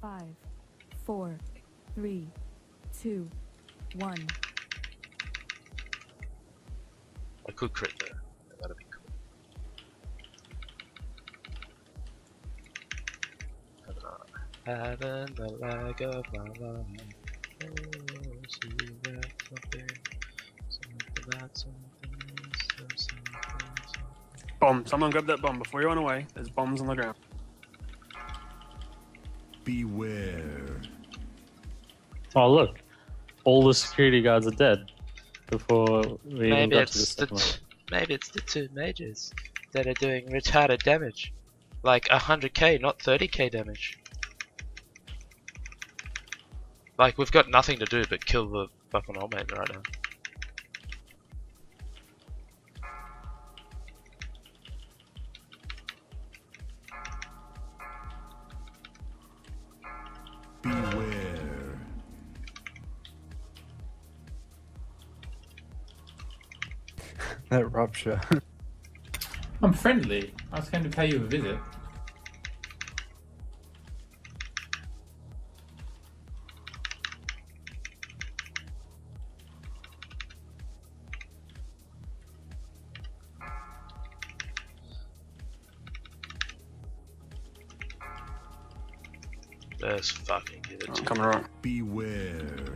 5, 4, 3, 2, 1. I could crit there. That'd be cool. Having the lag of my life. Oh, see that something about something. Bomb. Someone grab that bomb before you run away. There's bombs on the ground. Beware. Oh look, all the security guards are dead before we even got to the second one. Maybe it's the two mages that are doing retarded damage. Like 100k, not 30k damage. Like, we've got nothing to do but kill the fucking old mate right now. Beware. That rupture. I'm friendly. I was going to pay you a visit. Let's fucking give it to Coming right. Beware.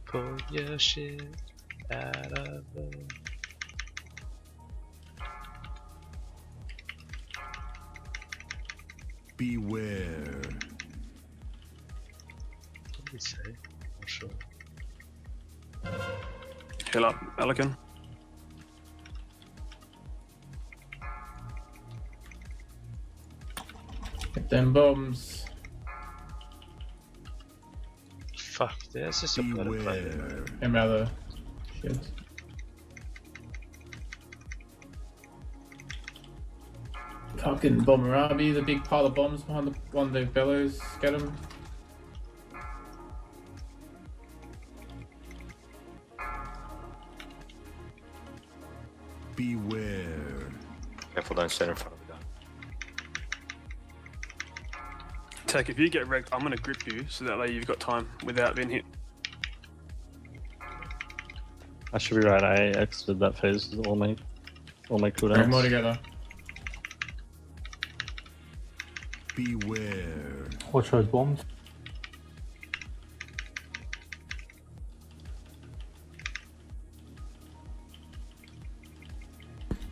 Pull your shit out of the... Beware. What did we say? Not sure. Heal up, Pelican. Get them bombs. Fuck, there's just a better play. Beware. And rather shit. Fucking Bombarabi, the big pile of bombs behind the one of the bellows. Get him. Beware. Careful, don't stand in front of the gun. Tech, if you get wrecked, I'm gonna grip you so that way you've got time without being hit. I should be right. I exited that phase with all my Bring more cooldowns. together. Beware. Watch those bombs.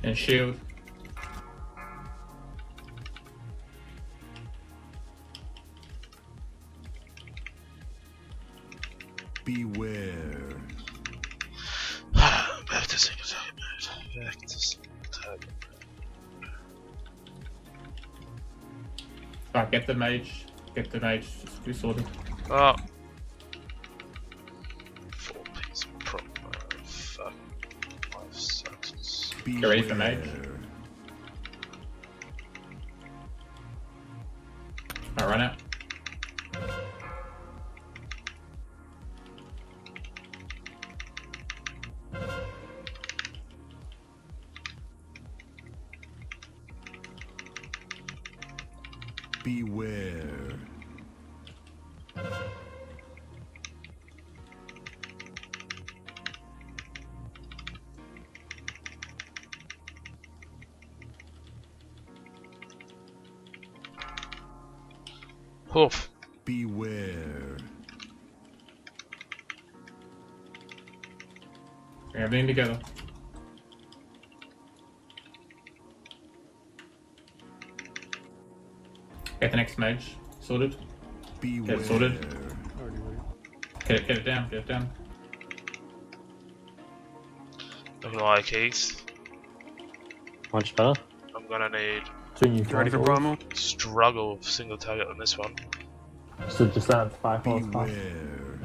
And shield. Beware. Back to single target mode. Back to single target mode. Alright, get the mage. Get the mage. Just be sorted. Oh. 4 piece promo. Fuck. Life sucks. Get ready for mage. Alright, run out. Beware. Hoof. Beware. Bring everything together. Get the next mage. Sorted. Beware. Get it sorted. Get it down. Get it down. Looking like Keith. Much better. I'm gonna need Junior. You ready for primal? struggle of single target on this one. So just out of 5 horse fast. Beware.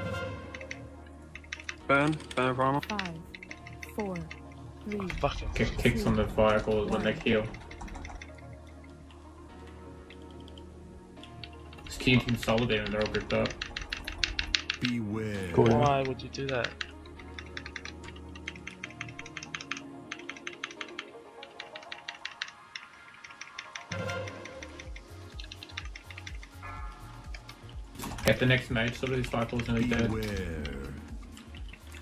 Burn primal. 5, 4, 3, Fucking Kicks on the fire calls when they heal. Just keep consolidating, they're all grouped up. Beware. Cool. Why would you do that? Get the next mage, sort of these fireballs nearly dead. Beware.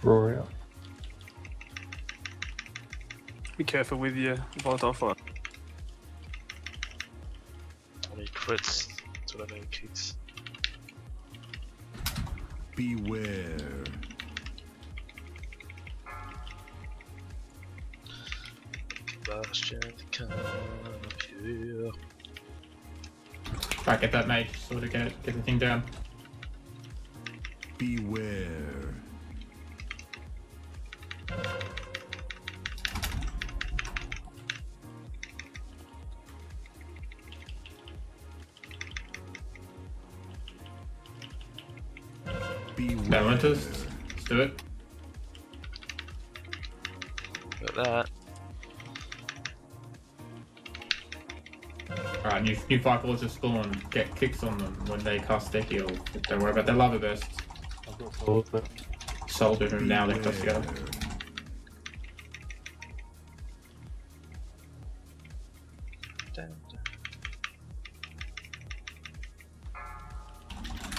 Rory up. Be careful with your volatile fire. I need crits. That's what I need, kicks. Beware. Bastion, come up here. Right, get that mage, sort of get the thing down. Beware. Beware. Elementals, let's do it. Got that. Alright, new fireballs just spawn. Get kicks on them when they cast their heal. Don't worry about their lava bursts. I've got swords, but Soldier him now, left us together. Down,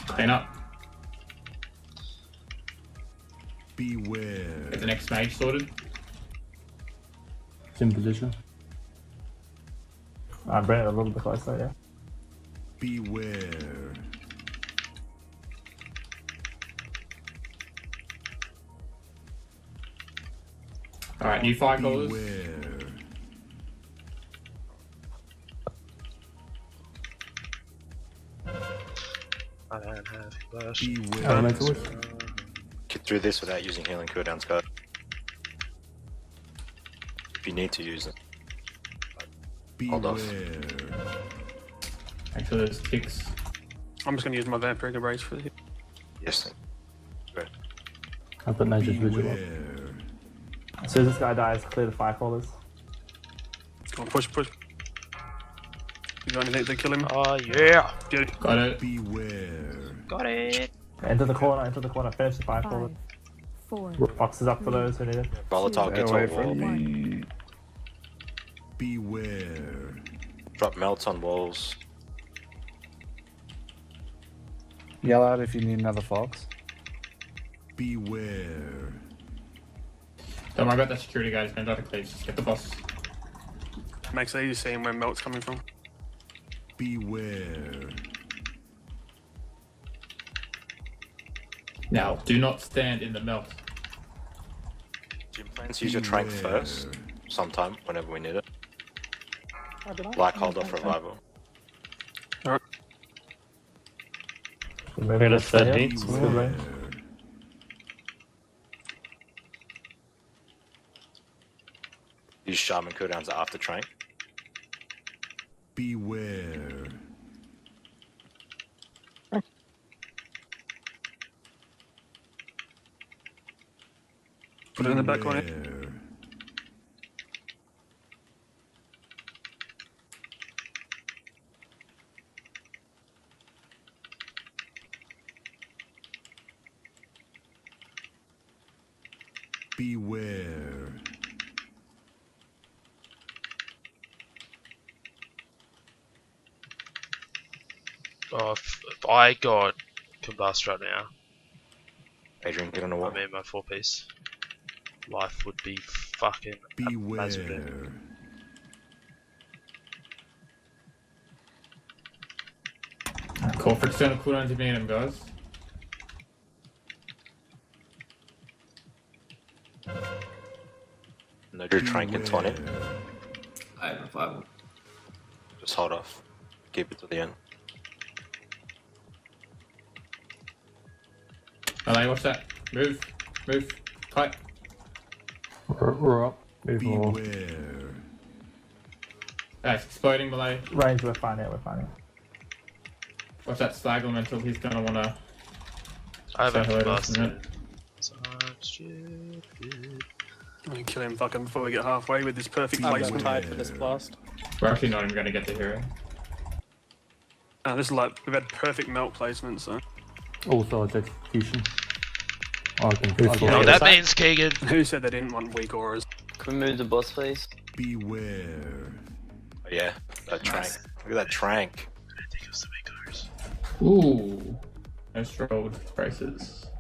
Clean up. Beware. Get the next mage sorted. it's in position. I bring it a little bit closer, yeah. Beware. Alright, new fire callers. Beware. I don't have bastion. Beware. Elementals. Get through this without using healing cooldowns, guys. If you need to use it. Hold off. Beware. Make sure there's kicks. I'm just gonna use my vampiric embrace for this. Yes. I put nature's vigil up. Beware. As soon as this guy dies, clear the fire callers. Come on, push. You got anything to kill him? Oh yeah! Get it. Got it. Beware. Got it! Enter the corner, finish the fire caller. 5, 4, Boxes up for those who need it. Volatile gets away on from wall. me. Beware. Drop melts on walls. Yell out if you need another fox. Beware. Don't worry about that security guy, he's going to cleave. Just get the boss. Makes it easy seeing where melt's coming from. Beware. Now, do not stand in the melt. Gym plans, use your trank Beware. first. Sometime, whenever we need it. Black hold off revival. Maybe let's stay here. 13. It's good range. Use shaman cooldowns after trank. Beware. Put it in the back line. Beware. Beware. Oh, if I got combust right now, Adrian, get on the wall. I mean my 4-piece, life would be fucking amazing. Beware. Call for external cooldowns if you need them, guys. No, do trank in 20. Beware. I have a 5. Just hold off. Keep it to the end. Malay, watch that. Move. Tight. We're up. Move more. Beware. It's exploding, Malay. Range, we're fine, yeah, we're fine. Watch that slag elemental, he's gonna wanna... I haven't Say hello to us, combusted. isn't So I'm stupid. I'm gonna kill him fucking before we get halfway with this perfect Beware. placement. Tied for this blast. We're actually not even gonna get the hero. This is like, we've had perfect melt placement, so. Also, it's execution. I can You know what that means, Keegan? Who said they didn't want weak auras? Can we move the boss, please? Beware. Oh, yeah, that trank. Look at that trank. I think it was the weak auras. Ooh. No strolled braces.